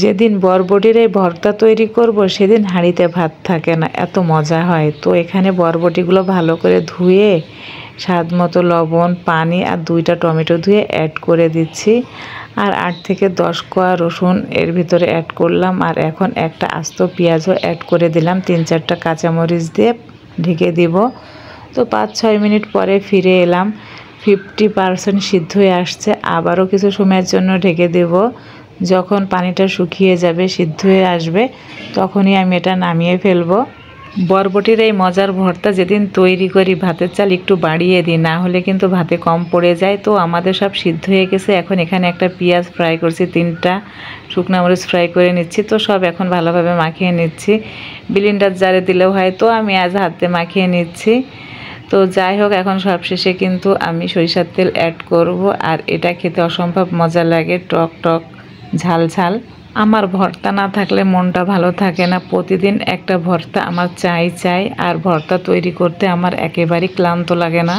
যেদিন বরবটির এই ভর্তা তৈরি করব সেদিন হাঁড়িতে ভাত থাকে না, এত মজা হয়। তো এখানে বরবটিগুলো ভালো করে ধুয়ে স্বাদ মতো লবণ, পানি আর 2টা টমেটো ধুয়ে অ্যাড করে দিচ্ছি। আর 8 থেকে 10 কোয়া রসুন এর ভিতরে অ্যাড করলাম। আর এখন একটা আস্ত পেঁয়াজও অ্যাড করে দিলাম। 3-4টা কাঁচামরিচ দিয়ে ঢেকে দিব। তো 5-6 মিনিট পরে ফিরে এলাম। 50% সিদ্ধ হয়ে আসছে। আবারও কিছু সময়ের জন্য ঢেকে দেব। যখন পানিটা শুকিয়ে যাবে, সিদ্ধ হয়ে আসবে, তখনই আমি এটা নামিয়ে ফেলবো। বরবটির এই মজার ভর্তা যেদিন তৈরি করি ভাতের চাল একটু বাড়িয়ে দিই, না হলে কিন্তু ভাতে কম পড়ে যায়। তো আমাদের সব সিদ্ধ হয়ে গেছে। এখন এখানে একটা পেঁয়াজ ফ্রাই করছি, 3টা শুকনো মরিচ ফ্রাই করে নিচ্ছি। তো সব এখন ভালোভাবে মাখিয়ে নিচ্ছি। ব্লেন্ডার জারে দিলেও হয়, তো আমি আজ হাতে মাখিয়ে নিচ্ছি। তো যাই হোক, এখন সবশেষে কিন্তু আমি সরিষার তেল অ্যাড করব। আর এটা খেতে অসম্ভব মজা লাগে, টক টক ঝাল ঝাল। আমার ভর্তা না থাকলে মনটা ভালো থাকে না। প্রতিদিন একটা ভর্তা আমার চাই। আর ভর্তা তৈরি করতে আমার একেবারেই ক্লান্ত লাগে না।